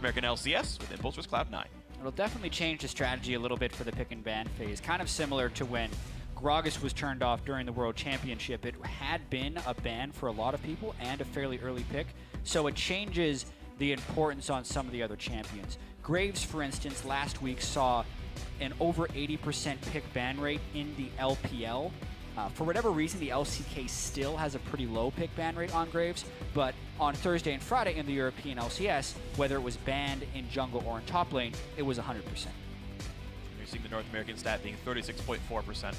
American LCS with Impulse vs. Cloud9. It'll definitely change the strategy a little bit for the pick and ban phase, kind of similar to when Gragas was turned off during the World Championship. It had been a ban for a lot of people and a fairly early pick, so it changes the importance on some of the other champions. Graves, for instance, last week saw an over 80% pick ban rate in the LPL. For whatever reason, the LCK still has a pretty low pick ban rate on Graves, but on Thursday and Friday in the European LCS, whether it was banned in jungle or in top lane, it was 100%. You're seeing the North American stat being 36.4%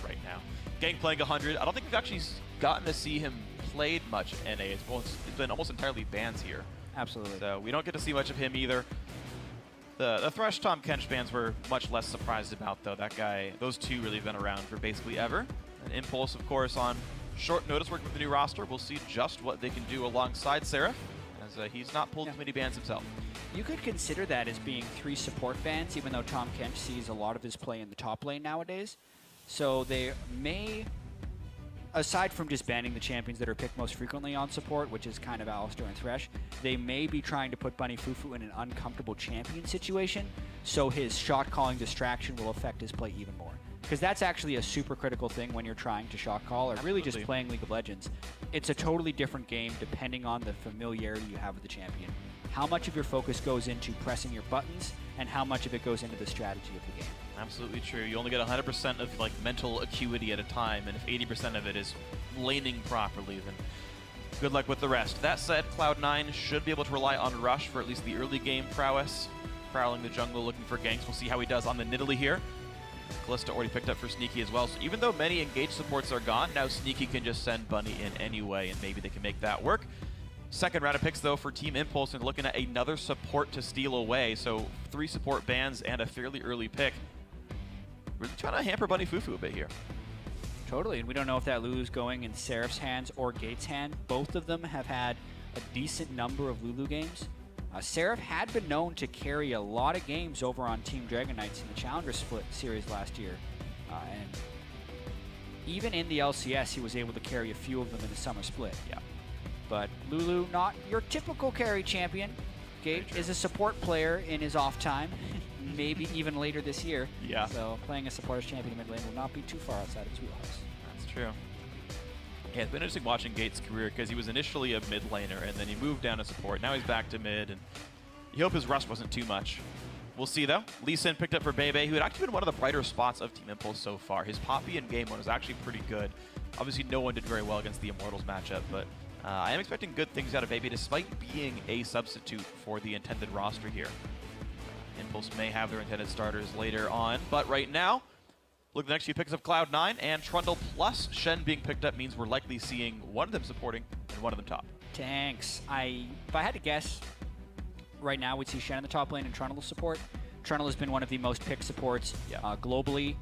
right now. Gang playing 100. I don't think we've actually gotten to see him played much in NA. It's been almost entirely bans here. Absolutely. So we don't get to see much of him either. The Thresh Tom Kench bans were much less surprised about, though. That guy, those two really have been around for basically ever. And Impulse, of course, on short notice working with the new roster. We'll see just what they can do alongside Seraph, as he's not pulled too many bans himself. You could consider that as being 3 support bans, even though Tom Kench sees a lot of his play in the top lane nowadays. So they may, aside from just banning the champions that are picked most frequently on support, which is kind of Alistar and Thresh, they may be trying to put BunnyFuFuu in an uncomfortable champion situation, so his shot calling distraction will affect his play even more. Because that's actually a super critical thing when you're trying to shot call, or really just playing League of Legends. It's a totally different game depending on the familiarity you have with the champion. How much of your focus goes into pressing your buttons, and how much of it goes into the strategy of the game. Absolutely true. You only get 100% of like mental acuity at a time, and if 80% of it is laning properly, then good luck with the rest. That said, Cloud9 should be able to rely on Rush for at least the early game prowess. Prowling the jungle, looking for ganks. We'll see how he does on the Nidalee here. Kalista already picked up for Sneaky as well, so even though many engaged supports are gone, now Sneaky can just send Bunny in anyway, and maybe they can make that work. Second round of picks, though, for Team Impulse, and looking at another support to steal away, so 3 support bans and a fairly early pick. Really trying to hamper BunnyFuFuu a bit here. Totally, and we don't know if that Lulu's going in Seraph's hands or Gate's hand. Both of them have had a decent number of Lulu games. Seraph had been known to carry a lot of games over on Team Dragon Knights in the Challenger Split series last year. And even in the LCS, he was able to carry a few of them in the Summer Split. Yeah. But Lulu, not your typical carry champion. Gate is a support player in his off time, maybe even later this year. Yeah. So playing a support as champion in mid lane will not be too far outside of his wheelhouse. That's true. Yeah, it's been interesting watching Gate's career because he was initially a mid laner and then he moved down to support. Now he's back to mid, and you hope his rust wasn't too much. We'll see, though. Lucian picked up for Beibei, who had actually been one of the brighter spots of Team Impulse so far. His Poppy in Game 1 was actually pretty good. Obviously, no one did very well against the Immortals matchup, but I am expecting good things out of Beibei despite being a substitute for the intended roster here. Impulse may have their intended starters later on, but right now, look at the next few picks of Cloud9, and Trundle plus Shen being picked up means we're likely seeing one of them supporting and one of them top. Tanks. If I had to guess, right now we'd see Shen in the top lane and Trundle support. Trundle has been one of the most picked supports globally,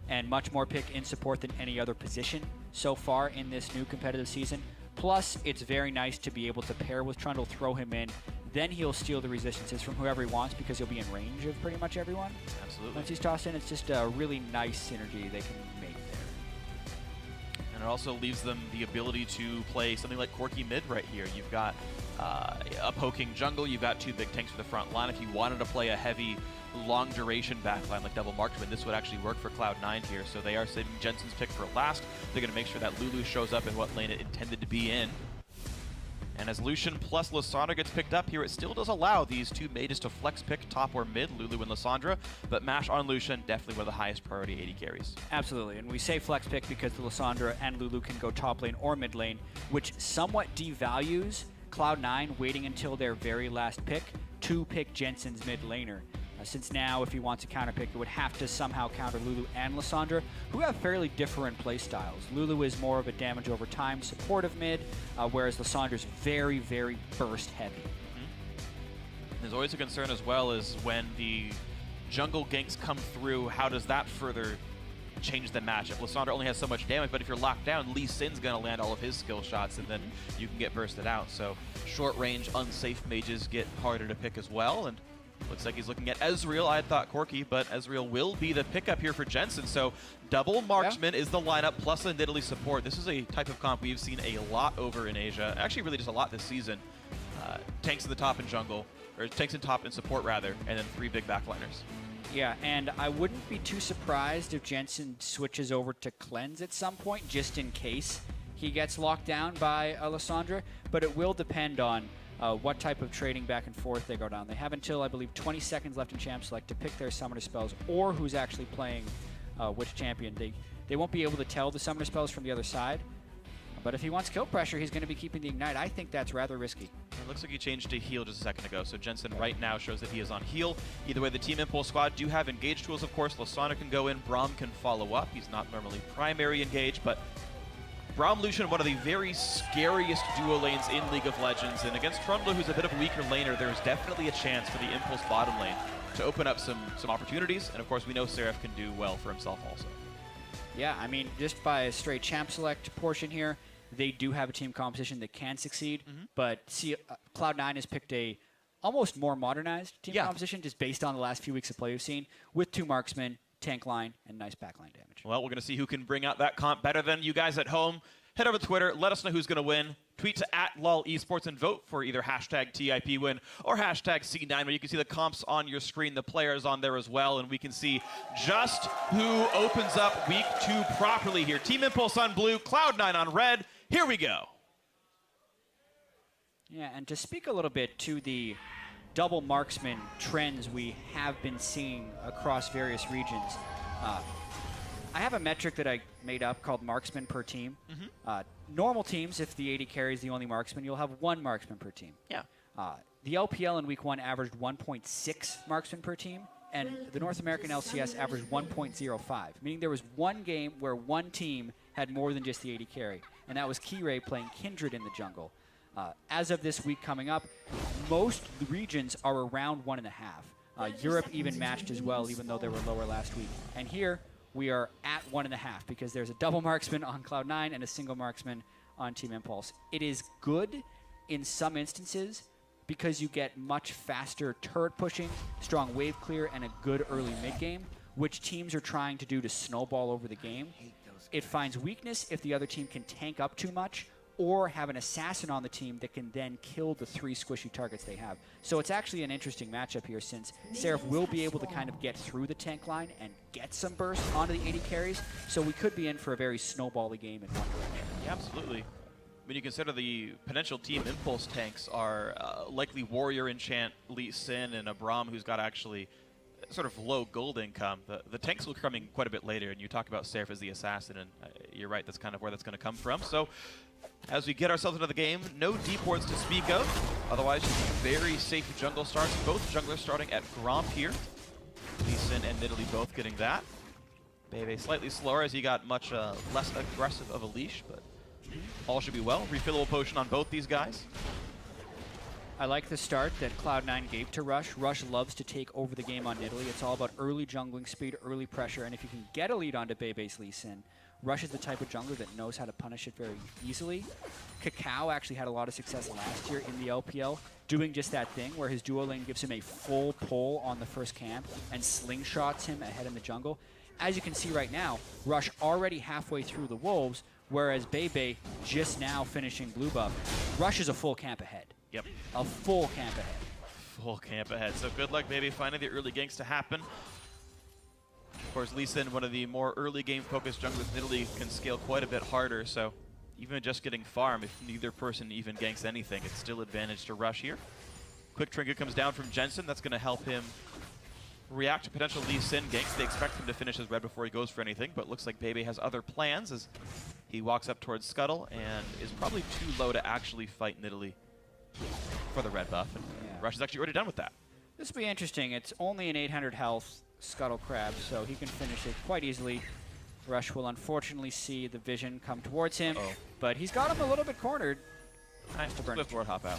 and much more picked in support than any other position so far in this new competitive season. Plus, it's very nice to be able to pair with Trundle, throw him in, then he'll steal the resistances from whoever he wants because he'll be in range of pretty much everyone. Absolutely. Once he's tossed in, it's just a really nice synergy they can make there. And it also leaves them the ability to play something like Corki mid right here. You've got a poking jungle, you've got 2 big tanks for the front line. If you wanted to play a heavy, long-duration backline like Double Marksman, this would actually work for Cloud9 here. So they are saving Jensen's pick for last. They're going to make sure that Lulu shows up in what lane it intended to be in. And as Lucian plus Lissandra gets picked up here, it still does allow these 2 mages to flex pick top or mid, Lulu and Lissandra, but mash on Lucian, definitely one of the highest priority AD carries. Absolutely, and we say flex pick because the Lissandra and Lulu can go top lane or mid lane, which somewhat devalues Cloud9 waiting until their very last pick to pick Jensen's mid laner. Since now, if he wants to counterpick, it would have to somehow counter Lulu and Lissandra, who have fairly different play styles. Lulu is more of a damage over time supportive mid, whereas Lissandra's very, very burst heavy. There's always a concern as well as when the jungle ganks come through, how does that further change the matchup? Lissandra only has so much damage, but if you're locked down, Lee Sin's going to land all of his skill shots, and then you can get bursted out. So short range, unsafe mages get harder to pick as well, and looks like he's looking at Ezreal. I had thought Corki, but Ezreal will be the pickup here for Jensen. So double marksman is the lineup plus a Nidalee support. This is a type of comp we've seen a lot over in Asia. Actually, really just a lot this season. tanks in the top and jungle, or tanks in top and support rather, and then 3 big backliners. Yeah, and I wouldn't be too surprised if Jensen switches over to cleanse at some point, just in case he gets locked down by Lissandra, but it will depend on what type of trading back and forth they go down. They have until, I believe, 20 seconds left in Champ Select to pick their summoner spells or who's actually playing which champion. They won't be able to tell the summoner spells from the other side, but if he wants kill pressure, he's going to be keeping the Ignite. I think that's rather risky. It looks like he changed to heal just a second ago, so Jensen right now shows that he is on heal. Either way, the Team Impulse squad do have engage tools, of course. Lissandra can go in, Braum can follow up. He's not normally primary engage, but Braum Lucian, one of the very scariest duo lanes in League of Legends, and against Trundle, who's a bit of a weaker laner, there's definitely a chance for the Impulse bottom lane to open up some opportunities, and of course we know Seraph can do well for himself also. Yeah, I mean, just by a straight Champ Select portion here, they do have a team composition that can succeed, but see, Cloud9 has picked a almost more modernized team composition just based on the last few weeks of play we've seen, with 2 marksmen, tank line, and nice backline damage. Well, we're going to see who can bring out that comp better than you guys at home. Head over to Twitter, let us know who's going to win. Tweet to @LOL eSports and vote for either hashtag TIP win or hashtag C9, where you can see the comps on your screen, the players on there as well, and we can see just who opens up week 2 properly here. Team Impulse on blue, Cloud9 on red. Here we go. Yeah, and to speak a little bit to the double marksman trends we have been seeing across various regions, I have a metric that I made up called marksman per team. Normal teams, if the AD carry is the only marksman, you'll have 1 marksman per team. Yeah. The LPL in week 1 averaged 1.6 marksman per team, and the North American LCS averaged 1.05, meaning there was 1 game where 1 team had more than just the AD carry, and that was Keyray playing Kindred in the jungle. As of this week coming up, most regions are around 1.5. Europe even matched as well, even though they were lower last week. And here, we are at 1.5 because there's a double marksman on Cloud9 and a single marksman on Team Impulse. It is good in some instances because you get much faster turret pushing, strong wave clear, and a good early mid game, which teams are trying to do to snowball over the game. It finds weakness if the other team can tank up too much or have an assassin on the team that can then kill the 3 squishy targets they have. So it's actually an interesting matchup here, since Seraph will be able to kind of get through the tank line and get some burst onto the AD carries, so we could be in for a very snowbally game in one direction. Yeah, absolutely. When you consider the potential Team Impulse tanks are likely Warrior, Enchant, Lee Sin, and a Braum who's got actually sort of low gold income. The tanks will be coming quite a bit later, and you talk about Seraph as the assassin, and you're right, that's kind of where that's going to come from. So as we get ourselves into the game, no deep wards to speak of. Otherwise, very safe jungle starts. Both junglers starting at Gromp here. Lee Sin and Nidalee both getting that. Beibei slightly slower as he got much less aggressive of a leash, but all should be well. Refillable potion on both these guys. I like the start that Cloud9 gave to Rush. Rush loves to take over the game on Nidalee. It's all about early jungling speed, early pressure, and if you can get a lead onto Beibei's Lee Sin, Rush is the type of jungler that knows how to punish it very easily. Cacao actually had a lot of success last year in the LPL, doing just that thing where his duo lane gives him a full pull on the first camp and slingshots him ahead in the jungle. As you can see right now, Rush already halfway through the Wolves, whereas Beibei just now finishing blue buff. Rush is a full camp ahead. Yep. A full camp ahead. Full camp ahead. So good luck, Beibei, finding the early ganks to happen. Of course, Lee Sin, one of the more early game focused junglers, Nidalee can scale quite a bit harder, so even just getting farm, if neither person even ganks anything, it's still advantage to Rush here. Quick trinket comes down from Jensen. That's going to help him react to potential Lee Sin ganks. They expect him to finish his red before he goes for anything, but looks like Beibei has other plans as he walks up towards Scuttle and is probably too low to actually fight Nidalee for the red buff. And Rush is actually already done with that. This will be interesting. It's only an 800 health Scuttle Crab, so he can finish it quite easily. Rush will unfortunately see the vision come towards him, but he's got him a little bit cornered. Nice to Swift Lord hop out.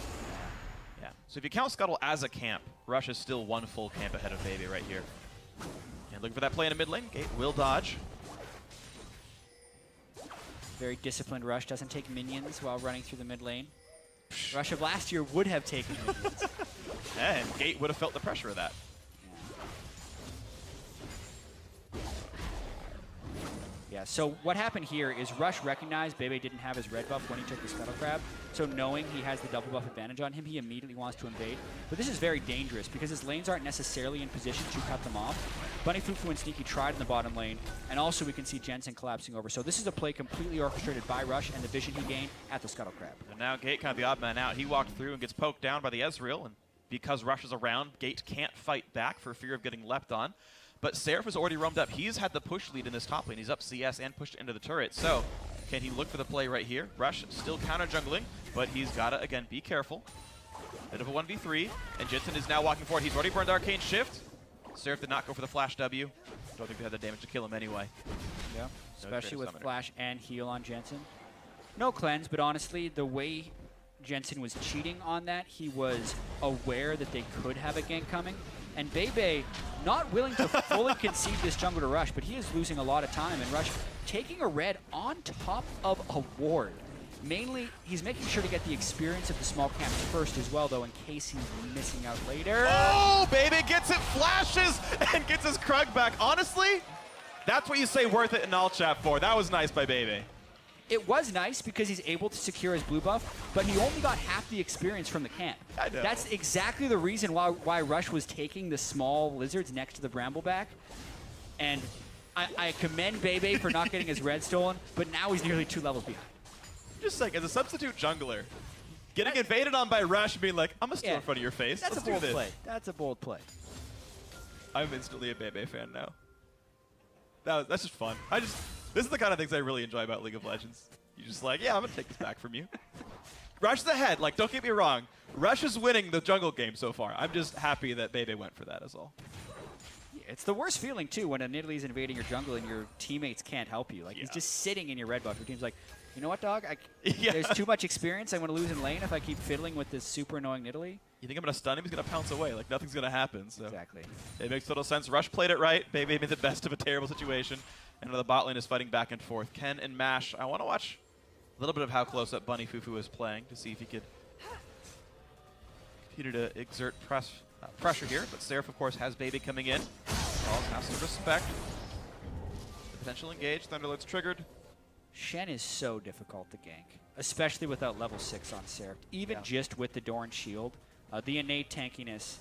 Yeah. So if you count Scuttle as a camp, Rush is still 1 full camp ahead of Beibei right here. And looking for that play in the mid lane. Gate will dodge. Very disciplined Rush, doesn't take minions while running through the mid lane. Rush of last year would have taken minions. And Gate would have felt the pressure of that. Yeah, so what happened here is Rush recognized Beibei didn't have his red buff when he took the Scuttle Crab, so knowing he has the double buff advantage on him, he immediately wants to invade. But this is very dangerous because his lanes aren't necessarily in position to cut them off. BunnyFuFuu and Sneaky tried in the bottom lane, and also we can see Jensen collapsing over. So this is a play completely orchestrated by Rush and the vision he gained at the Scuttle Crab. And now Gate kind of the odd man out. He walked through and gets poked down by the Ezreal, and because Rush is around, Gate can't fight back for fear of getting leapt on. But Seraph has already roamed up. He's had the push lead in this top lane. He's up CS and pushed into the turret. So can he look for the play right here? Rush still counter jungling, but he's got to, again, be careful. Bit of a 1v3, and Jensen is now walking forward. He's already burned Arcane Shift. Seraph did not go for the Flash W. Don't think they had the damage to kill him anyway. Yeah, especially with Flash and heal on Jensen. No cleanse, but honestly, the way Jensen was cheating on that, he was aware that they could have a gank coming. And Beibei not willing to fully concede this jungle to Rush, but he is losing a lot of time. And Rush taking a red on top of a ward. Mainly, he's making sure to get the experience of the small camps first as well, though, in case he's missing out later. Oh, Beibei gets it, flashes, and gets his Krug back. Honestly, that's what you say worth it in all chat for. That was nice by Beibei. It was nice because he's able to secure his blue buff, but he only got half the experience from the camp. I know. That's exactly the reason why Rush was taking the small lizards next to the Brambleback. And I commend Beibei for not getting his red stolen, but now he's nearly 2 levels behind. Just like, as a substitute jungler, getting invaded on by Rush and being like, I'm going to steal in front of your face. That's Let's a bold do this. play. That's a bold play. I'm instantly a Beibei fan now. That's just fun. This is the kind of things I really enjoy about League of Legends. You're just like, yeah, I'm going to take this back from you. Rush is ahead. Like, don't get me wrong. Rush is winning the jungle game so far. I'm just happy that Beibei went for that is all. Yeah, it's the worst feeling, too, when a Nidalee's invading your jungle and your teammates can't help you. Like, he's just sitting in your red buff. Your team's like, you know what, dog? There's too much experience. I'm going to lose in lane if I keep fiddling with this super annoying Nidalee. You think I'm going to stun him? He's going to pounce away. Like, nothing's going to happen. So Exactly. It makes total sense. Rush played it right. Beibei made the best of a terrible situation. And the bot lane is fighting back and forth. Ken and Mash, I want to watch a little bit of how close up BunnyFuFuu is playing to see if he could continue to exert pressure here. But Seraph, of course, has Beibei coming in. Also has some respect. The potential engage. Thunderlord's triggered. Shen is so difficult to gank, especially without level 6 on Seraph. Even just with the Doran shield, the innate tankiness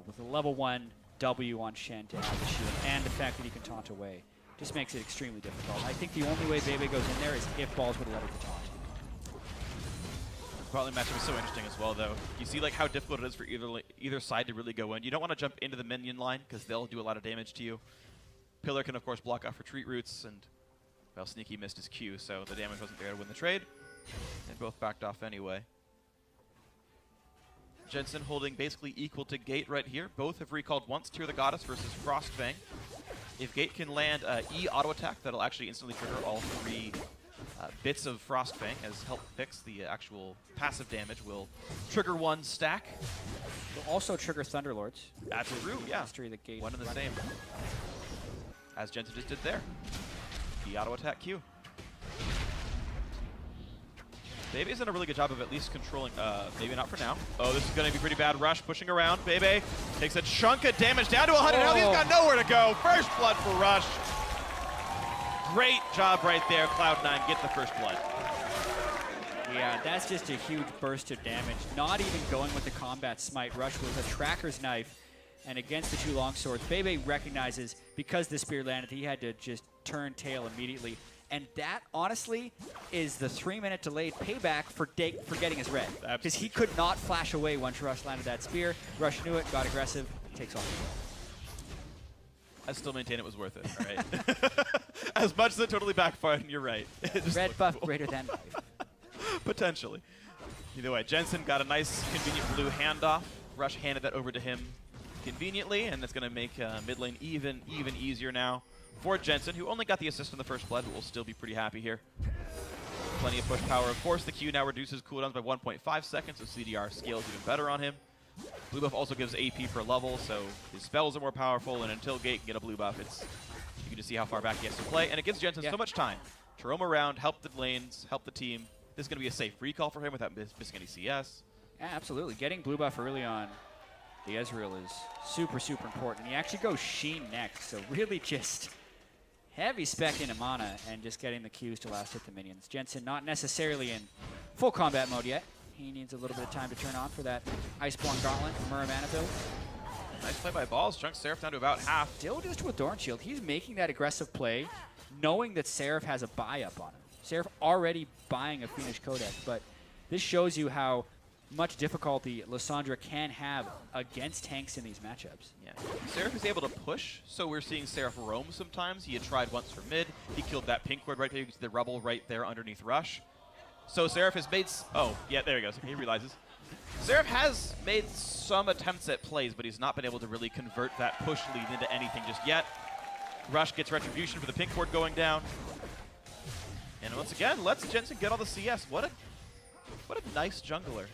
with a level 1 W on Shen to have the shield, and the fact that he can taunt away just makes it extremely difficult. I think the only way Beibei goes in there is if balls would let it taunt. Bot lane matchup is so interesting as well, though. You see like how difficult it is for either side to really go in. You don't want to jump into the minion line because they'll do a lot of damage to you. Pillar can, of course, block off retreat routes, and well, Sneaky missed his Q, so the damage wasn't there to win the trade. And both backed off anyway. Jensen holding basically equal to Gate right here. Both have recalled once Tear the Goddess versus Frostfang. If Gate can land E auto attack, that'll actually instantly trigger all 3 bits of Frostfang as help fix the actual passive damage. Will trigger 1 stack. Will also trigger Thunderlords. That's true, yeah. History of the Gate. One and the same. As Jensen just did there. The auto attack Q. Beibei's done a really good job of at least controlling, maybe not for now. Oh, this is going to be pretty bad. Rush pushing around. Beibei takes a chunk of damage down to 100. Now he's got nowhere to go. First blood for Rush. Great job right there. Cloud9 get the first blood. Yeah, that's just a huge burst of damage. Not even going with the combat smite. Rush with a tracker's knife. And against the 2 longswords, Beibei recognizes because the spear landed, he had to just turn tail immediately. And that, honestly, is the 3-minute delayed payback for getting his red. Because he could not flash away once Rush landed that spear. Rush knew it, got aggressive, takes off. I still maintain it was worth it, all right? As much as it totally backfired, and you're right. Red buff greater than life. Potentially. Either way, Jensen got a nice, convenient blue handoff. Rush handed that over to him conveniently, and that's going to make mid lane even easier now for Jensen, who only got the assist in the first blood, but will still be pretty happy here. Plenty of push power. Of course, the Q now reduces cooldowns by 1.5 seconds, so CDR scales even better on him. Blue buff also gives AP per level, so his spells are more powerful, and until Gate can get a blue buff, you can just see how far back he has to play, and it gives Jensen so much time to roam around, help the lanes, help the team. This is going to be a safe recall for him without missing any CS. Yeah, absolutely. Getting blue buff early on the Ezreal is super, super important. He actually goes Sheen next, so really just Heavy spec into mana and just getting the Qs to last hit the minions. Jensen not necessarily in full combat mode yet. He needs a little bit of time to turn on for that Iceborne Gauntlet Muramana build. Nice play by Balls. Chunks Seraph down to about half. Still just with Thorn Shield. He's making that aggressive play, knowing that Seraph has a buy up on him. Seraph already buying a Fiendish Codex, but this shows you how much difficulty Lissandra can have against tanks in these matchups. Yeah. Seraph is able to push, so we're seeing Seraph roam sometimes. He had tried once for mid. He killed that pink ward right there. You can see the rubble right there underneath Rush. So Seraph has made... Oh, yeah, there he goes. He realizes. Seraph has made some attempts at plays, but he's not been able to really convert that push lead into anything just yet. Rush gets retribution for the pink ward going down. And once again, lets Jensen get all the CS. What a nice jungler.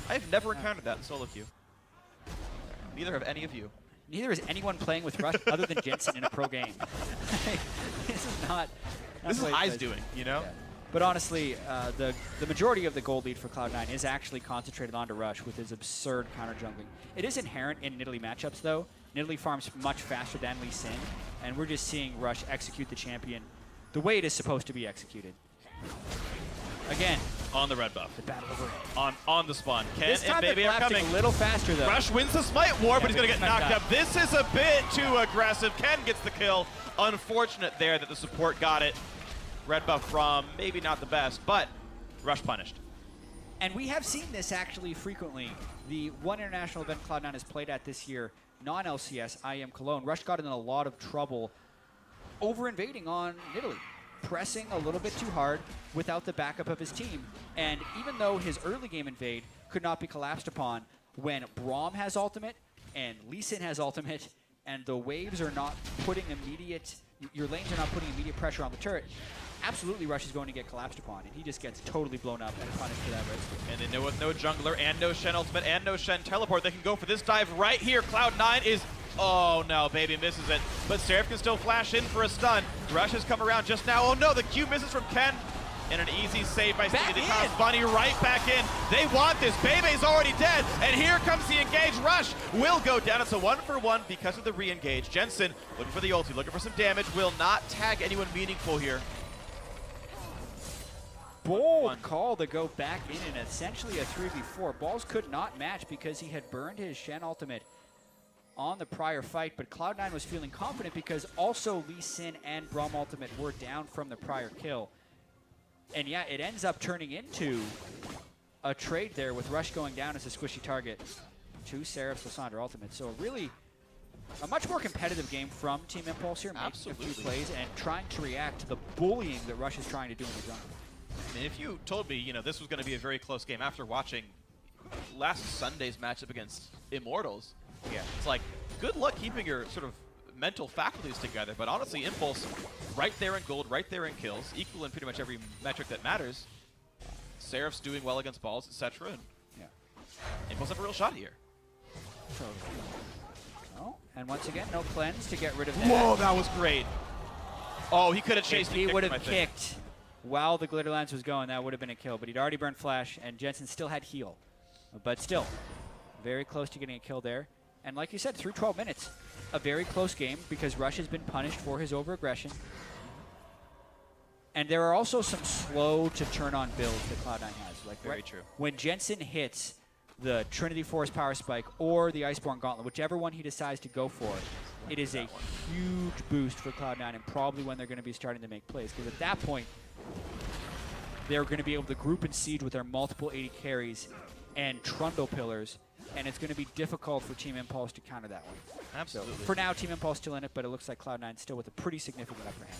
I've never encountered that in solo queue. Neither have any of you. Neither is anyone playing with Rush other than Jensen in a pro game. This is not This is I's doing, you know? Yeah. But honestly, the majority of the gold lead for Cloud9 is actually concentrated onto Rush with his absurd counter jungling. It is inherent in Nidalee matchups, though. Nidalee farms much faster than Lee Sin, and we're just seeing Rush execute the champion the way it is supposed to be executed. Again, on the red buff. the battle overhead. On the spawn. Ken This time and Beibei are coming. a little faster, though. Rush wins the smite war, Yeah, but he's going to get knocked up. up. This is a bit too aggressive. Ken gets the kill. Unfortunate there that the support got it. Red buff from maybe not the best, but Rush punished. And we have seen this actually frequently. The one international event Cloud9 has played at this year, non-LCS, IEM Cologne, Rush got in a lot of trouble over-invading on Nidalee, pressing a little bit too hard without the backup of his team. And even though his early game invade could not be collapsed upon, when Braum has ultimate and Lee Sin has ultimate, and the waves are not putting immediate, your lanes are not putting immediate pressure on the turret, absolutely Rush is going to get collapsed upon, and he just gets totally blown up and punished for that red. And then with no jungler and no Shen ultimate and no Shen teleport, they can go for this dive right here. Cloud9 is... Oh no, Beibei misses it. But Seraph can still flash in for a stun. Rush has come around just now. Oh no, the Q misses from Ken. And an easy save by Stevie. Bunny right back in. They want this. Beibei's already dead. And here comes the engage. Rush will go down. It's a 1-for-1 because of the re-engage. Jensen looking for the ulti, looking for some damage. Will not tag anyone meaningful here. Bold call to go back in and essentially a 3v4. Balls could not match because he had burned his Shen ultimate on the prior fight, but Cloud9 was feeling confident because also Lee Sin and Braum ultimate were down from the prior kill. And yeah, it ends up turning into a trade there with Rush going down as a squishy target to Seraph's Lissandra ultimate. So really a much more competitive game from Team Impulse here, making a few plays and trying to react to the bullying that Rush is trying to do in the jungle. I mean, if you told me, you know, this was going to be a very close game after watching last Sunday's matchup against Immortals, yeah, it's like, good luck keeping your sort of mental faculties together. But honestly, Impulse, right there in gold, right there in kills, equal in pretty much every metric that matters. Seraph's doing well against Balls, etc. And yeah, Impulse have a real shot here. Totally. Oh, and once again, no cleanse to get rid of that. Whoa, that was great. Oh, he could have chased. If he would have kicked while the glitter lance was going, that would have been a kill. But he'd already burned flash, and Jensen still had heal. But still, very close to getting a kill there. And like you said, through 12 minutes, a very close game because Rush has been punished for his over-aggression. And there are also some slow to turn on builds that Cloud9 has. Like very true. When Jensen hits the Trinity Force Power Spike or the Iceborne Gauntlet, whichever one he decides to go for, it is a huge boost for Cloud9 and probably when they're going to be starting to make plays. Because at that point, they're going to be able to group and siege with their multiple 80 carries and Trundle pillars, and it's going to be difficult for Team Impulse to counter that one. Absolutely. So for now, Team Impulse still in it, but it looks like Cloud9 still with a pretty significant upper hand.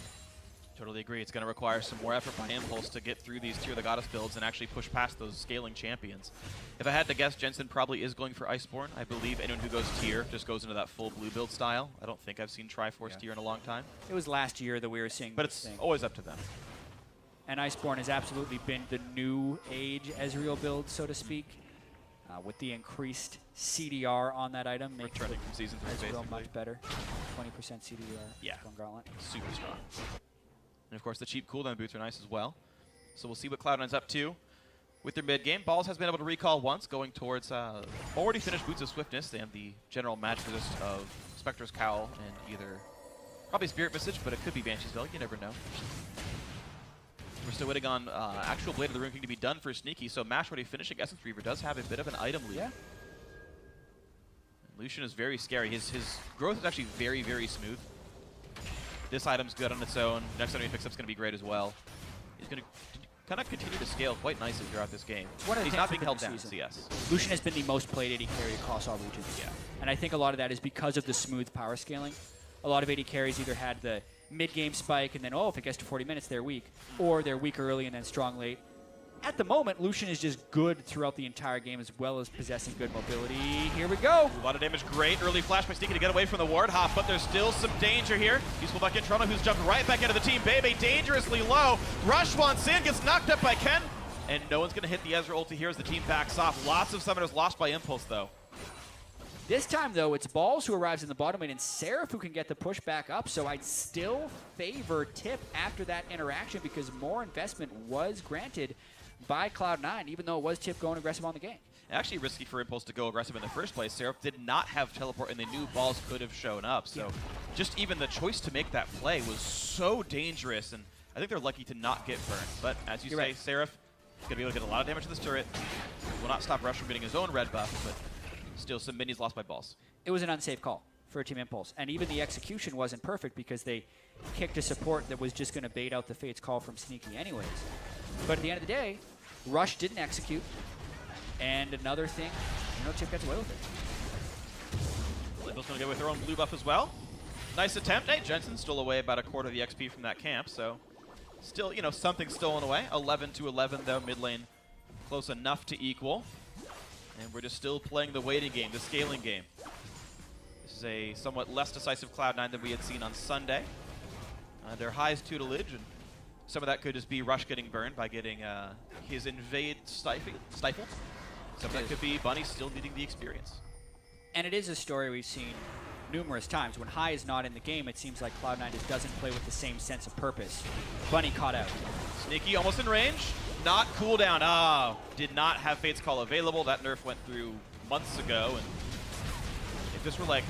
Totally agree. It's going to require some more effort by Impulse to get through these Tier of the Goddess builds and actually push past those scaling champions. If I had to guess, Jensen probably is going for Iceborne. I believe anyone who goes Tier just goes into that full blue build style. I don't think I've seen Triforce Tier in a long time. It was last year that we were seeing but it's always up to them. And Iceborne has absolutely been the new age Ezreal build, so to speak. With the increased CDR on that item, makes Returning from Season 3, Ezreal basically. much better. 20% CDR. Yeah. Gauntlet. Super strong. And of course, the cheap cooldown boots are nice as well. So we'll see what Cloud9's up to with their mid game. Balls has been able to recall once, going towards already finished Boots of Swiftness and the general match resist of Spectre's Cowl and either Probably Spirit Visage, but it could be Banshee's Veil. You never know. We're still waiting on actual Blade of the Ruin King to be done for Sneaky, so Mash already finishing Essence Reaver does have a bit of an item lead. Yeah. Lucian is very scary. His growth is actually very, very smooth. This item's good on its own. Next item he picks up is going to be great as well. He's going to kind of continue to scale quite nicely throughout this game. He's not being held down in CS. Lucian has been the most played AD carry across all regions. Yeah. And I think a lot of that is because of the smooth power scaling. A lot of AD carries either had the mid-game spike and then, oh, if it gets to 40 minutes, they're weak. Or they're weak early and then strong late. At the moment, Lucian is just good throughout the entire game as well as possessing good mobility. Here we go. A lot of damage. Great early flash by Sneaky to get away from the ward hop, but there's still some danger here. Useful back in Trundle, who's jumped right back into the team. Beibei dangerously low. Rush wants in, gets knocked up by Ken. And no one's going to hit the Ezreal ulti here as the team backs off. Lots of summoners lost by Impulse, though. This time, though, it's Balls who arrives in the bottom lane and Seraph who can get the push back up. So I'd still favor Tip after that interaction because more investment was granted by Cloud9, even though it was Tip going aggressive on the game. Actually risky for Impulse to go aggressive in the first place. Seraph did not have teleport, and they knew Balls could have shown up. So just even the choice to make that play was so dangerous, and I think they're lucky to not get burned. But as you say, Seraph is going to be able to get a lot of damage to this turret. Will not stop Rush from getting his own red buff, but still some minions lost by Balls. It was an unsafe call for Team Impulse, and even the execution wasn't perfect because they kicked a support that was just going to bait out the Fate's call from Sneaky anyways. But at the end of the day, Rush didn't execute, and another thing, Tip gets away with it. Little's going to go with her own blue buff as well. Nice attempt. Hey, Jensen stole away about a quarter of the XP from that camp, so still, something stolen away. 11-11, though, mid lane close enough to equal. And we're just still playing the waiting game, the scaling game. This is a somewhat less decisive Cloud9 than we had seen on Sunday. Their highest tutelage, and some of that could just be Rush getting burned by getting his invade stifled. Some of that could be Bunny still needing the experience. And it is a story we've seen numerous times. When High is not in the game, it seems like Cloud9 just doesn't play with the same sense of purpose. Bunny caught out. Sneaky almost in range. Not cooldown. Ah, did not have Fate's Call available. That nerf went through months ago, and if this were like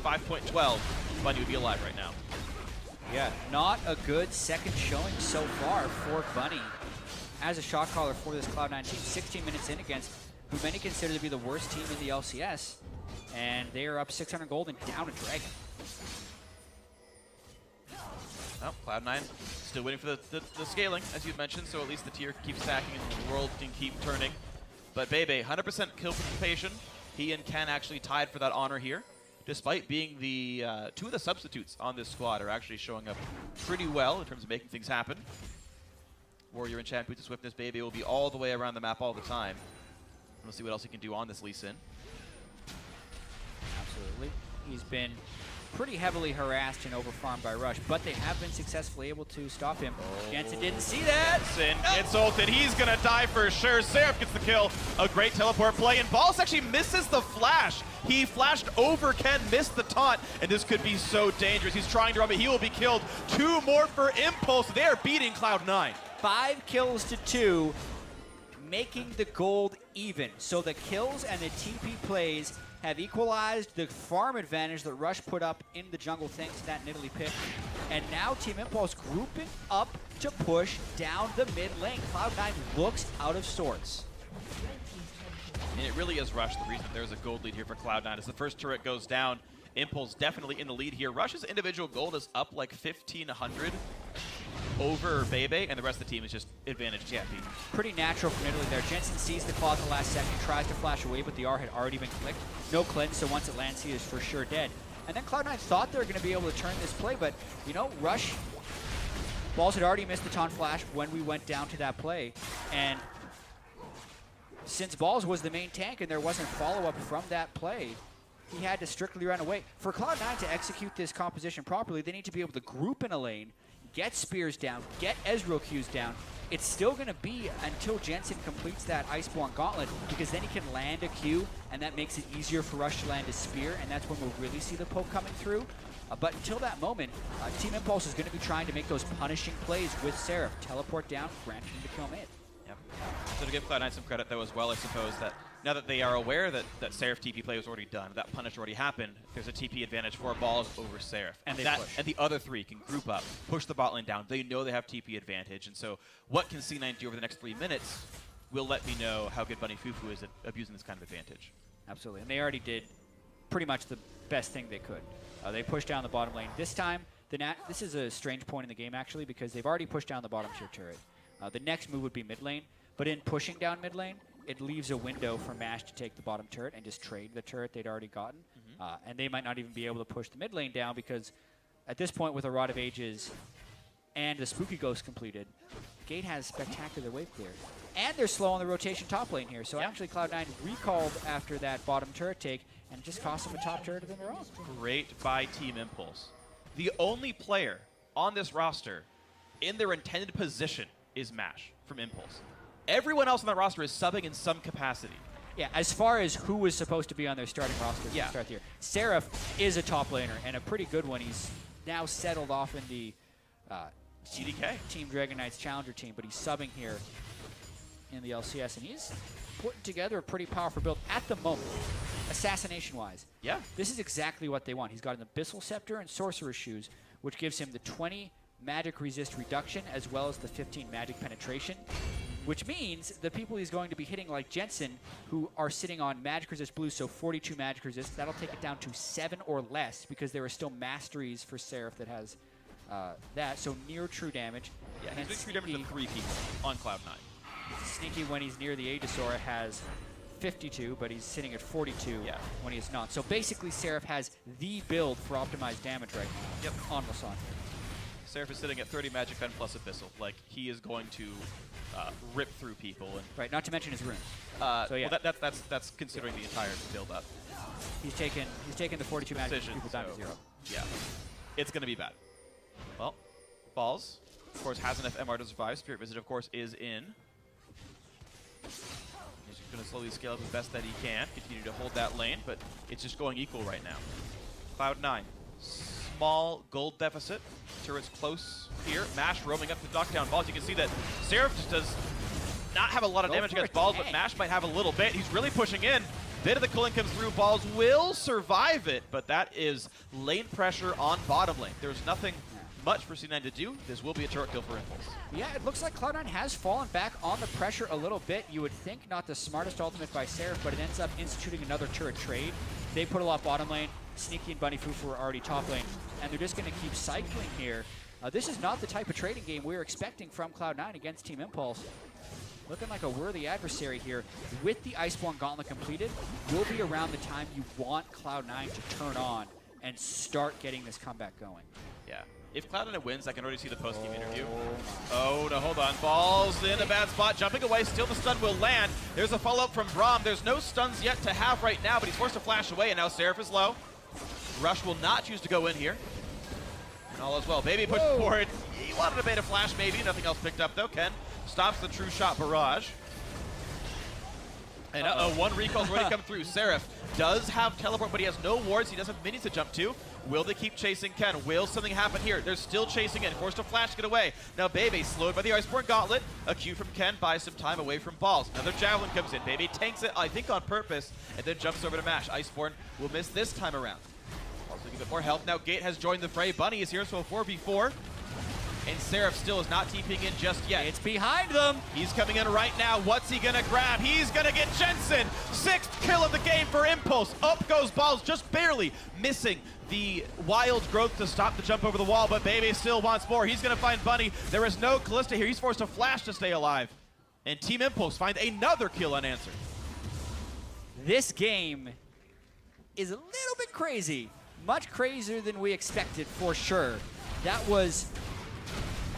5.12, Bunny would be alive right now. Yeah, not a good second showing so far for Bunny as a shot caller for this Cloud9 team. 16 minutes in against who many consider to be the worst team in the LCS, and they are up 600 gold and down a dragon. Oh, Cloud9 still waiting for the scaling, as you mentioned, so at least the tier keeps stacking and the world can keep turning. But Beibei, 100% kill participation. He and Ken actually tied for that honor here. Despite being the two of the substitutes on this squad are actually showing up pretty well in terms of making things happen. Warrior and Champ, Boots of Swiftness, Beibei will be all the way around the map all the time. We'll see what else he can do on this Lee Sin. Absolutely. He's been pretty heavily harassed and overfarmed by Rush, but they have been successfully able to stop him. Jensen didn't see that. Sin gets ulted. He's going to die for sure. Seraph gets the kill. A great teleport play, and Balls actually misses the flash. He flashed over Ken, missed the taunt, and this could be so dangerous. He's trying to run, but he will be killed. 2 more for Impulse. They are beating Cloud9. 5 kills to 2, making the gold even. So the kills and the TP plays have equalized the farm advantage that Rush put up in the jungle thanks to that Nidalee pick. And now Team Impulse grouping up to push down the mid lane. Cloud9 looks out of sorts. And it really is Rush the reason there's a gold lead here for Cloud9. As the first turret goes down, Impulse definitely in the lead here. Rush's individual gold is up like 1,500 over Beibei, and the rest of the team is just advantage GFP. Pretty natural for Nidalee there. Jensen sees the claw at the last second, tries to flash away, but the R had already been clicked. No cleanse, so once it lands, he is for sure dead. And then Cloud9 thought they were going to be able to turn this play, but, Rush, Balls had already missed the taunt flash when we went down to that play. And since Balls was the main tank and there wasn't follow-up from that play, he had to strictly run away. For Cloud9 to execute this composition properly, they need to be able to group in a lane, get spears down, get Ezreal Qs down. It's still going to be until Jensen completes that Iceborne Gauntlet, because then he can land a Q, and that makes it easier for Rush to land a spear, and that's when we'll really see the poke coming through. But until that moment, Team Impulse is going to be trying to make those punishing plays with Seraph. Teleport down, grant him to kill mid. Yep. So to give Cloud9 some credit, though, as well, I suppose, that Now that they are aware that Seraph TP play was already done, that punish already happened, there's a TP advantage for Balls over Seraph. And And the other three can group up, push the bot lane down. They know they have TP advantage. And so what can C9 do over the next 3 minutes will let me know how good BunnyFuFuu is at abusing this kind of advantage. Absolutely. And they already did pretty much the best thing they could. They pushed down the bottom lane. This time, this is a strange point in the game, actually, because they've already pushed down the bottom tier turret. The next move would be mid lane. But in pushing down mid lane, it leaves a window for MASH to take the bottom turret and just trade the turret they'd already gotten. And they might not even be able to push the mid lane down because at this point with a Rod of Ages and the Spooky Ghost completed, Gate has spectacular wave clear. And they're slow on the rotation top lane here. So actually Cloud9 recalled after that bottom turret take and just cost them a top turret of their own. Great by Team Impulse. The only player on this roster in their intended position is MASH from Impulse. Everyone else on that roster is subbing in some capacity. Yeah, as far as who was supposed to be on their starting roster to start the year. Seraph is a top laner, and a pretty good one. He's now settled off in the CDK Team Dragon Knights Challenger team, but he's subbing here in the LCS, and he's putting together a pretty powerful build at the moment, assassination-wise. Yeah. This is exactly what they want. He's got an Abyssal Scepter and Sorcerer's Shoes, which gives him the 20 magic resist reduction as well as the 15 magic penetration. Which means the people he's going to be hitting like Jensen, who are sitting on magic resist blue, so 42 magic resist, that'll take it down to 7 or less because there are still masteries for Seraph that has that, so near true damage. Yeah, he's doing true damage to 3 people on Cloud9. Sneaky when he's near the Aegisora has 52, but he's sitting at 42 when he is not. So basically Seraph has the build for optimized damage right now on Lissandra. Seraph is sitting at 30 magic pen plus Abyssal. Like, he is going to rip through people. And right, not to mention his runes. So yeah, well, that's considering the entire build up. He's taken the 42 magic people down to 0. Yeah, it's going to be bad. Well, Balls, of course, has enough MR to survive. Spirit Visit, of course, is in. He's going to slowly scale up as best that he can, continue to hold that lane, but it's just going equal right now. Cloud9, small gold deficit. Turret's close here. MASH roaming up to knock down Balls. You can see that Seraph just does not have a lot of damage against Balls, but MASH might have a little bit. He's really pushing in. Bit of the cooling comes through. Balls will survive it, but that is lane pressure on bottom lane. There's nothing much for C9 to do. This will be a turret kill for Impulse. Yeah, it looks like Cloud9 has fallen back on the pressure a little bit. You would think not the smartest ultimate by Seraph, but it ends up instituting another turret trade. They put a lot bottom lane. Sneaky and BunnyFuFuu are already top lane, and they're just going to keep cycling here. This is not the type of trading game we were expecting from Cloud9 against Team Impulse. Looking like a worthy adversary here. With the Iceborne Gauntlet completed, will be around the time you want Cloud9 to turn on and start getting this comeback going. Yeah. If Cloud9 wins, I can already see the post-game interview. Oh, no, hold on. Balls in a bad spot. Jumping away. Still the stun will land. There's a follow-up from Braum. There's no stuns yet to have right now, but he's forced to flash away, and now Seraph is low. Rush will not choose to go in here. And all is well. Beibei pushes forward. He wanted a beta flash, maybe. Nothing else picked up, though. Ken stops the true shot barrage. And one recall's already come through. Seraph does have teleport, but he has no wards. He does have minions to jump to. Will they keep chasing Ken? Will something happen here? They're still chasing in. Forced to flash to get away. Now Beibei slowed by the Iceborne Gauntlet. A Q from Ken buys some time away from Balls. Another Javelin comes in. Beibei tanks it, I think on purpose, and then jumps over to MASH. Iceborne will miss this time around. Also a bit more health. Now Gate has joined the fray. Bunny is here, so a 4v4. And Seraph still is not TPing in just yet. It's behind them. He's coming in right now. What's he gonna grab? He's gonna get Jensen. 6th kill of the game for Impulse. Up goes Balls, just barely missing the wild growth to stop the jump over the wall, but Beibei still wants more. He's gonna find Bunny. There is no Kalista here. He's forced to flash to stay alive. And Team Impulse find another kill unanswered. This game is a little bit crazy. Much crazier than we expected, for sure. That was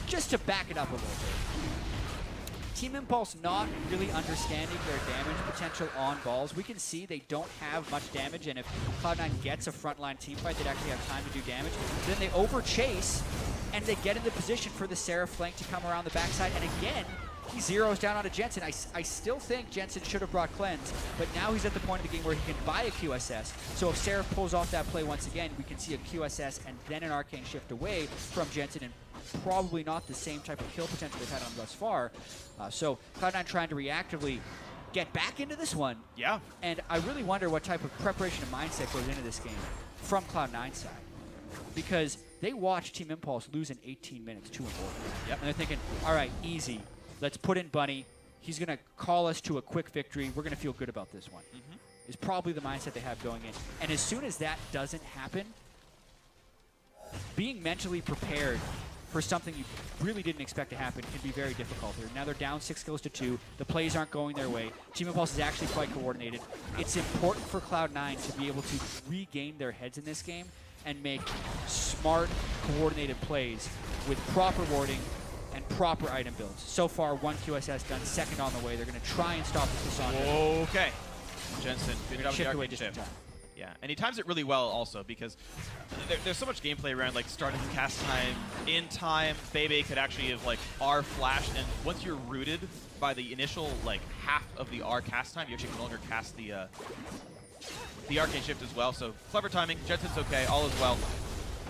just to back it up a little bit. Team Impulse not really understanding their damage potential on Balls. We can see they don't have much damage, and if Cloud9 gets a frontline teamfight, they'd actually have time to do damage. Then they over-chase, and they get into position for the Seraph flank to come around the backside, and again, he zeroes down onto Jensen. I still think Jensen should have brought Cleanse, but now he's at the point of the game where he can buy a QSS. So if Seraph pulls off that play once again, we can see a QSS and then an Arcane Shift away from Jensen, and probably not the same type of kill potential they've had on thus far. So Cloud9 trying to reactively get back into this one. Yeah. And I really wonder what type of preparation and mindset goes into this game from Cloud9's side. Because they watched Team Impulse lose in 18 minutes, 2-4. Yep. And they're thinking, all right, easy. Let's put in Bunny. He's going to call us to a quick victory. We're going to feel good about this one. Is probably the mindset they have going in. And as soon as that doesn't happen, being mentally prepared for something you really didn't expect to happen can be very difficult. Now they're down 6 kills to 2. The plays aren't going their way. Team Impulse is actually quite coordinated. It's important for Cloud9 to be able to regain their heads in this game and make smart, coordinated plays with proper warding and proper item builds. So far, 1 QSS done, second on the way. They're going to try and stop the Lissandra. Okay. Jensen, good job with the arcane shift. Yeah, and he times it really well also because there's so much gameplay around like starting the cast time in time. Beibei could actually have like R flash, and once you're rooted by the initial like half of the R cast time, you actually can no longer cast the arcane shift as well. So clever timing. Jensen's okay, all is well.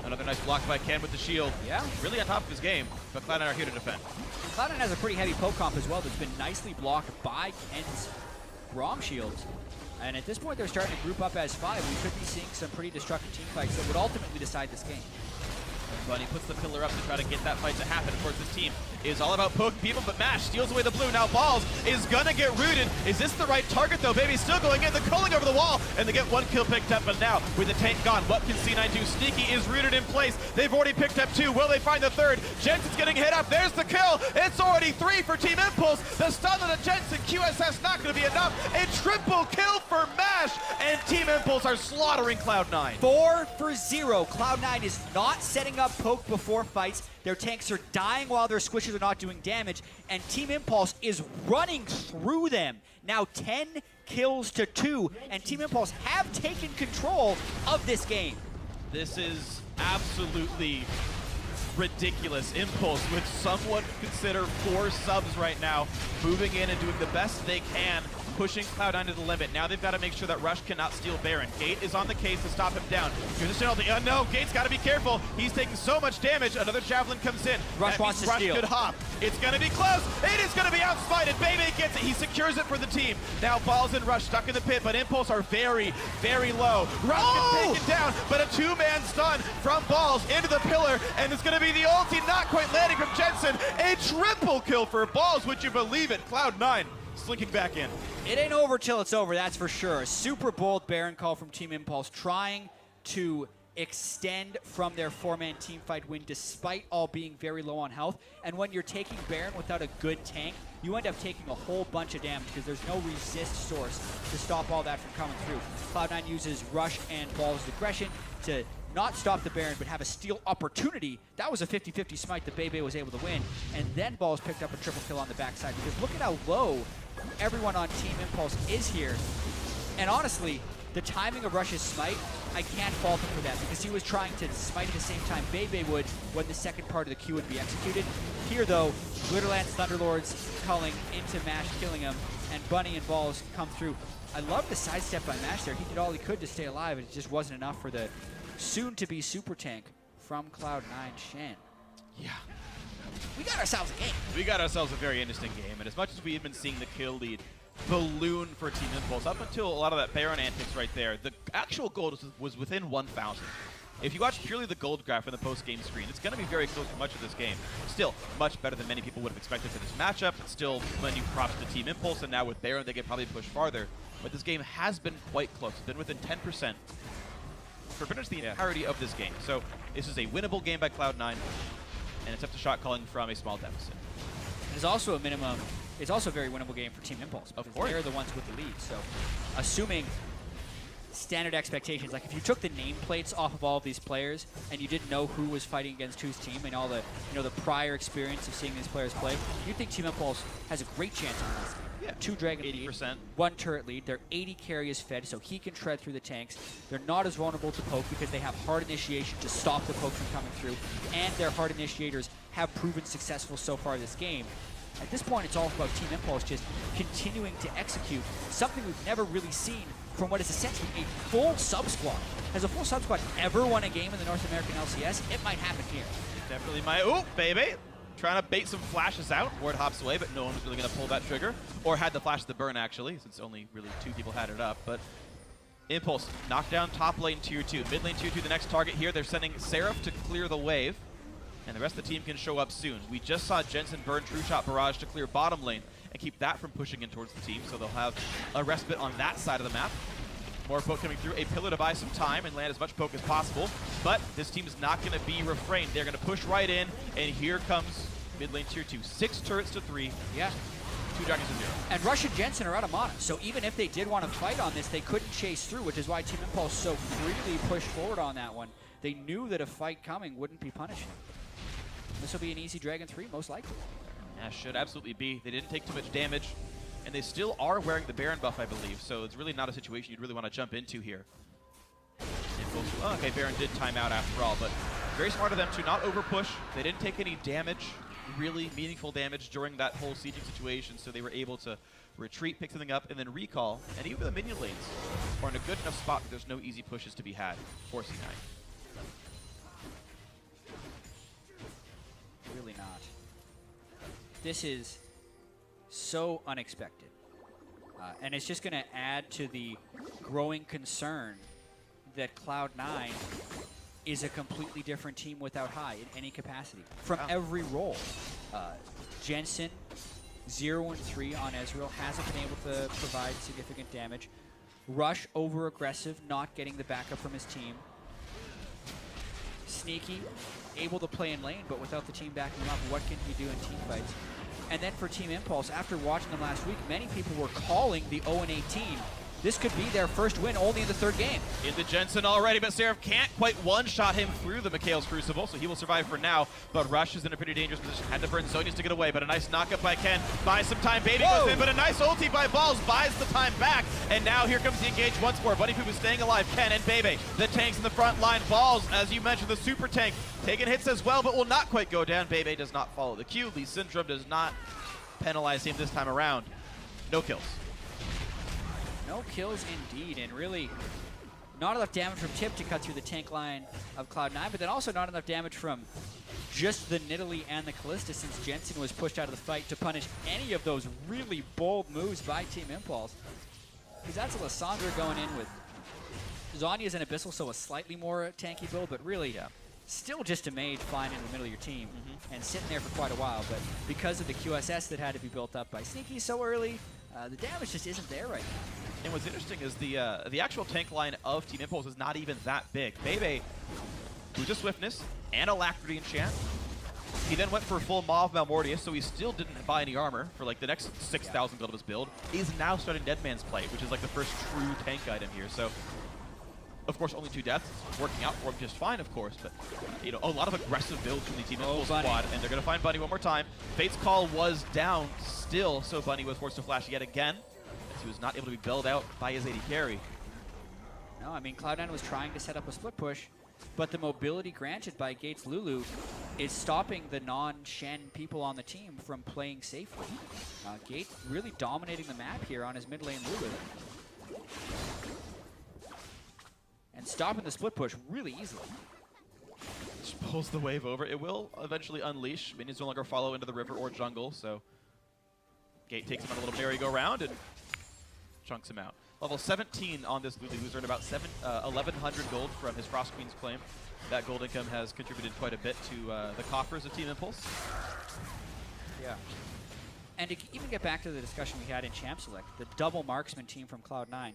Another nice block by Ken with the shield. Yeah, really on top of his game, but Cloud9 are here to defend. Cloud9 has a pretty heavy poke comp as well that's been nicely blocked by Ken's Braum shields. And at this point, they're starting to group up as 5. We could be seeing some pretty destructive team fights that would ultimately decide this game. Bunny puts the pillar up to try to get that fight to happen. Of course, this team is all about poking people, but Mash steals away the blue. Now Balls is gonna get rooted. Is this the right target, though? Beibei's still going in. The culling over the wall, and they get 1 kill picked up. But now, with the tank gone, what can C9 do? Sneaky is rooted in place. They've already picked up 2. Will they find the 3rd? Jensen's getting hit up. There's the kill. It's already 3 for Team Impulse. The stun on the Jensen QSS not gonna be enough. A triple kill for Mash, and Team Impulse are slaughtering Cloud9. 4 for 0. Cloud9 is not setting up poke before fights. Their tanks are dying while their squishes are not doing damage, and Team Impulse is running through them. Now 10 kills to 2, and Team Impulse have taken control of this game. This is absolutely ridiculous. Impulse with somewhat consider 4 subs right now, moving in and doing the best they can, pushing Cloud9 to the limit. Now they've got to make sure that Rush cannot steal Baron. Gate is on the case to stop him down. Here's a penalty. No, Gate's got to be careful. He's taking so much damage. Another Javelin comes in. Rush wants to steal. Rush could hop. It's going to be close. It is going to be outsmited. Beibei gets it. He secures it for the team. Now Balls and Rush stuck in the pit, but Impulse are very, very low. Rush gets taken down, but a 2-man stun from Balls into the pillar, and it's going to be the ulti not quite landing from Jensen. A triple kill for Balls. Would you believe it? Cloud9 slinking back in. It ain't over till it's over, that's for sure. A super bold Baron call from Team Impulse, trying to extend from their 4-man team fight win despite all being very low on health. And when you're taking Baron without a good tank, you end up taking a whole bunch of damage because there's no resist source to stop all that from coming through. Cloud9 uses Rush and Balls' aggression to not stop the Baron, but have a steal opportunity. That was a 50-50 smite that Beibei was able to win. And then Balls picked up a triple kill on the backside because look at how low everyone on Team Impulse is here. And honestly, the timing of Rush's smite, I can't fault him for that because he was trying to smite at the same time Beibei would when the second part of the Q would be executed. Here though, Glitterland's Thunderlords culling into Mash, killing him, and Bunny and Balls come through. I love the sidestep by Mash there. He did all he could to stay alive. It just wasn't enough for the soon-to-be super tank from Cloud9, Shen. Yeah. We got ourselves a game. We got ourselves a very interesting game, and as much as we've been seeing the kill lead balloon for Team Impulse, up until a lot of that Baron antics right there, the actual gold was within 1,000. If you watch purely the gold graph in the post-game screen, it's going to be very close for much of this game. Still, much better than many people would have expected for this matchup. It's still many props to Team Impulse, and now with Baron, they can probably push farther. But this game has been quite close. It's been within 10% for pretty much the entirety of this game. So this is a winnable game by Cloud9, and it's up to shot calling from a small deficit. It's also a minimum. It's also a very winnable game for Team Impulse. Of course. They're the ones with the lead. So assuming standard expectations, like if you took the nameplates off of all of these players and you didn't know who was fighting against whose team and all the the prior experience of seeing these players play, you'd think Team Impulse has a great chance of this game. Yeah, 2 Dragon 80%. lead, 1 turret lead. Their 80 carry is fed, so he can tread through the tanks. They're not as vulnerable to poke because they have hard initiation to stop the poke from coming through, and their hard initiators have proven successful so far this game. At this point, it's all about Team Impulse just continuing to execute something we've never really seen from what is essentially a full sub-squad. Has a full sub-squad ever won a game in the North American LCS? It might happen here. Definitely might. Oh, Beibei trying to bait some flashes out. Ward hops away, but no one was really going to pull that trigger. Or had the flash to burn, actually, since only really 2 people had it up. But Impulse knocked down top lane tier 2. Mid lane tier 2, the next target here. They're sending Seraph to clear the wave. And the rest of the team can show up soon. We just saw Jensen burn True Shot Barrage to clear bottom lane and keep that from pushing in towards the team. So they'll have a respite on that side of the map. More poke coming through. A pillar to buy some time and land as much poke as possible. But this team is not going to be refrained. They're going to push right in. And here comes mid lane tier 2. 6 turrets to 3. Yeah. 2 dragons to 0. And Rush and Jensen are out of mana. So even if they did want to fight on this, they couldn't chase through, which is why Team Impulse so freely pushed forward on that one. They knew that a fight coming wouldn't be punishing. This will be an easy Dragon 3, most likely. Yeah, should absolutely be. They didn't take too much damage. And they still are wearing the Baron buff, I believe, so it's really not a situation you'd really want to jump into here. Oh, okay, Baron did time out after all, but very smart of them to not over-push. They didn't take any damage, really meaningful damage during that whole sieging situation, so they were able to retreat, pick something up, and then recall. And even the minion lanes are in a good enough spot that there's no easy pushes to be had for C9. Really not. This is so unexpected. And it's just going to add to the growing concern that Cloud9 is a completely different team without High in any capacity. From every role. Jensen, 0 and 3 on Ezreal, hasn't been able to provide significant damage. Rush, over-aggressive, not getting the backup from his team. Sneaky, able to play in lane, but without the team backing him up, what can he do in team fights? And then for Team Impulse, after watching them last week, many people were calling the 0-18. This could be their first win only in the 3rd game. Into Jensen already, but Seraph can't quite one-shot him through the Mikhail's Crucible, so he will survive for now. But Rush is in a pretty dangerous position. Had to burn Zonius to get away, but a nice knock-up by Ken. Buys some time, Beibei goes in, but a nice ulti by Balls buys the time back. And now here comes the engage once more. BunnyFuFuu staying alive. Ken and Beibei, the tanks in the front line. Balls, as you mentioned, the super tank, taking hits as well, but will not quite go down. Beibei does not follow the cue. Lissandra does not penalize him this time around. No kills. No kills indeed, and really not enough damage from Tip to cut through the tank line of Cloud9, but then also not enough damage from just the Nidalee and the Kalista, since Jensen was pushed out of the fight to punish any of those really bold moves by Team Impulse. Because that's a Lissandra going in with Zhonya's an Abyssal, so a slightly more tanky build, but really still just a mage flying in the middle of your team and sitting there for quite a while. But because of the QSS that had to be built up by Sneaky so early, the damage just isn't there right now. And what's interesting is the actual tank line of Team Impulse is not even that big. Beibei, who's a Swiftness and Alacrity enchant. He then went for full Maw of Malmortius, so he still didn't buy any armor for like the next 6,000 gold of his build. He's now starting Dead Man's Plate, which is like the first true tank item here. So, of course, only 2 deaths. It's working out for him just fine, of course, but you know, a lot of aggressive builds from the Team Impulse squad, and they're going to find Bunny one more time. Fate's Call was down still, so Bunny was forced to flash yet again. He was not able to be bailed out by his AD carry. No, I mean, Cloud9 was trying to set up a split push, but the mobility granted by Gates Lulu is stopping the non-Shen people on the team from playing safely. Gate really dominating the map here on his mid lane Lulu. And stopping the split push really easily. Just pulls the wave over. It will eventually unleash. Minions no longer follow into the river or jungle, so Gate takes him on a little merry-go-round and chunks him out. Level 17 on this Lulu, who's earned about 1,100 gold from his Frost Queen's claim. That gold income has contributed quite a bit to the coffers of Team Impulse. Yeah. And to even get back to the discussion we had in Champ Select, the double marksman team from Cloud9,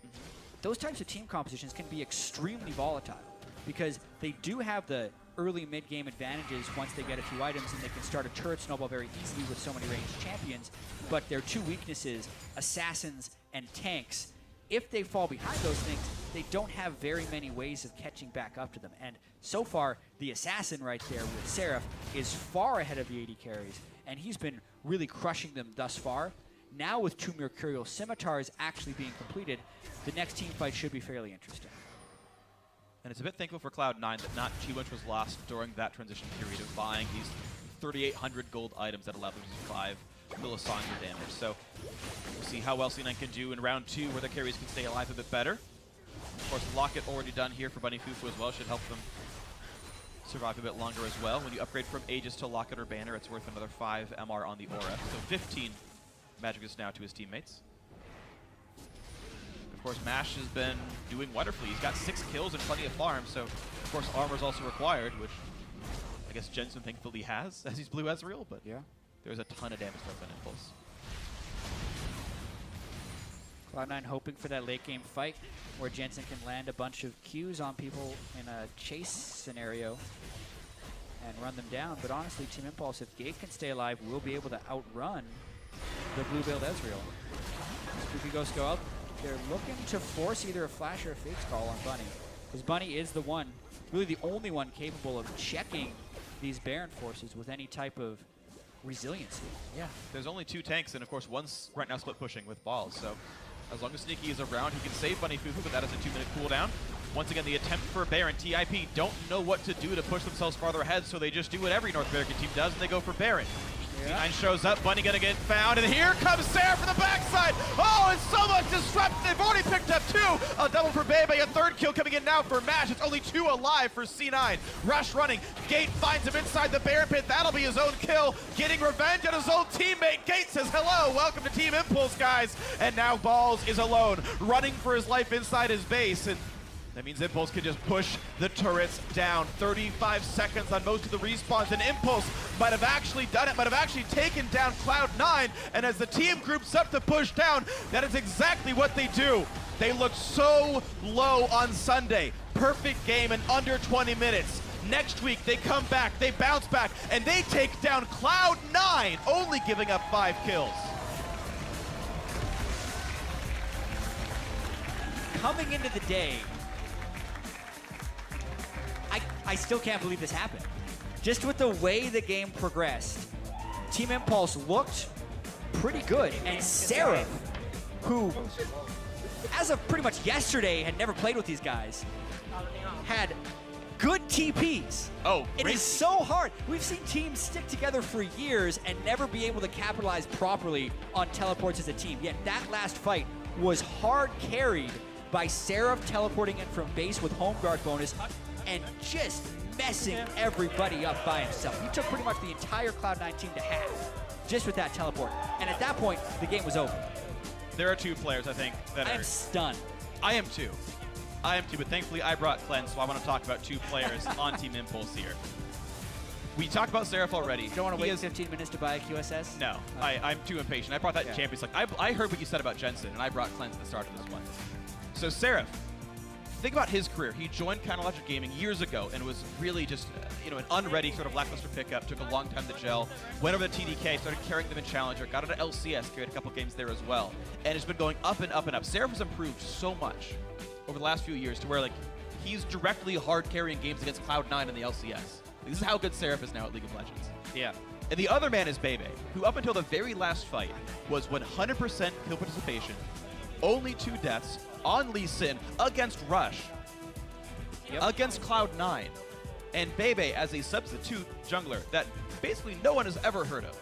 those types of team compositions can be extremely volatile because they do have the early mid-game advantages once they get a few items, and they can start a turret snowball very easily with so many ranged champions. But their 2 weaknesses, assassins and tanks, if they fall behind those things, they don't have very many ways of catching back up to them. And so far, the assassin right there with Seraph is far ahead of the AD carries, and he's been really crushing them thus far. Now with 2 Mercurial Scimitars actually being completed, the next team fight should be fairly interesting. And it's a bit thankful for Cloud9 that not too much was lost during that transition period of buying these 3,800 gold items that allow them to survive the Lissandra damage. So we'll see how well C9 can do in round 2, where the carries can stay alive a bit better. Of course, Locket already done here for BunnyFuFuu as well should help them survive a bit longer as well. When you upgrade from Aegis to Locket or Banner, it's worth another 5 MR on the Aura. So 15 Magicus now to his teammates. Of course, Mash has been doing wonderfully. He's got 6 kills and plenty of farm, so of course armor is also required, which I guess Jensen thankfully has, as he's blue Ezreal, but Yeah. there's a ton of damage from an Impulse. Cloud9 hoping for that late game fight where Jensen can land a bunch of Qs on people in a chase scenario and run them down. But honestly, Team Impulse, if Gate can stay alive, we'll be able to outrun the blue build Ezreal. Spooky Ghosts go up. They're looking to force either a flash or a Fate's Call on Bunny, because Bunny is the one, really the only one capable of checking these Baron forces with any type of resiliency. Yeah, there's only 2 tanks, and of course one's right now split pushing with balls, so as long as Sneaky is around, he can save BunnyFuFuu, but that is a 2-minute cooldown. Once again, the attempt for Baron. TIP don't know what to do to push themselves farther ahead, so they just do what every North American team does, and they go for Baron. Yeah. C9 shows up, Bunny gonna get found, and here comes Seraph from the backside! Oh, and so much disruption! They've already picked up 2! A double for Beibei, a 3rd kill coming in now for Mash. It's only 2 alive for C9. Rush running, Gate finds him inside the Baron pit. That'll be his own kill, getting revenge on his old teammate. Gate says, hello, welcome to Team Impulse, guys. And now Balls is alone, running for his life inside his base. And that means Impulse can just push the turrets down. 35 seconds on most of the respawns, and Impulse might have actually done it, might have actually taken down Cloud9, and as the team groups up to push down, that is exactly what they do. They looked so low on Sunday. Perfect game in under 20 minutes. Next week, they come back, they bounce back, and they take down Cloud9, only giving up 5 kills. Coming into the day, I still can't believe this happened. Just with the way the game progressed, Team Impulse looked pretty good. And Seraph, who, as of pretty much yesterday, had never played with these guys, had good TPs. Oh, it is so hard. We've seen teams stick together for years and never be able to capitalize properly on teleports as a team. Yet that last fight was hard carried by Seraph teleporting in from base with home guard bonus and just messing everybody up by himself. He took pretty much the entire Cloud9 team to half just with that teleport. And at that point, the game was over. There are 2 players, I think, that I am stunned. I am too. I am too, but thankfully I brought Cleanse, so I want to talk about 2 players on Team Impulse here. We talked about Seraph already. You don't want to wait 15 minutes to buy a QSS? No, I'm too impatient. I brought that in Champions. Like, I heard what you said about Jensen, and I brought Cleanse at the start of this one. So Seraph, think about his career. He joined Counterlogic Gaming years ago and was really just, an unready sort of lackluster pickup. Took a long time to gel. Went over to TDK, started carrying them in Challenger. Got into LCS, carried a couple games there as well. And it's been going up and up and up. Seraph has improved so much over the last few years to where, like, he's directly hard carrying games against Cloud9 in the LCS. Like, this is how good Seraph is now at League of Legends. Yeah. And the other man is Beibei, who up until the very last fight was 100% kill participation, only 2 deaths on Lee Sin against Rush. Yep. Against Cloud9, and Beibei as a substitute jungler that basically no one has ever heard of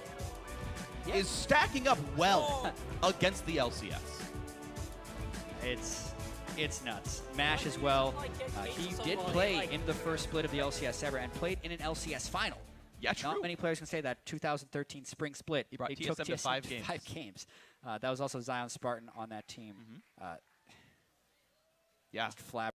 is stacking up well against the LCS. It's nuts. Mash as well. He did play in the first split of the LCS ever and played in an LCS final. Yeah, true. Not many players can say that. 2013 spring split. He brought They TSM took to TSM 5 games. 5 games. That was also Zion Spartan on that team. Yeah. Just flab.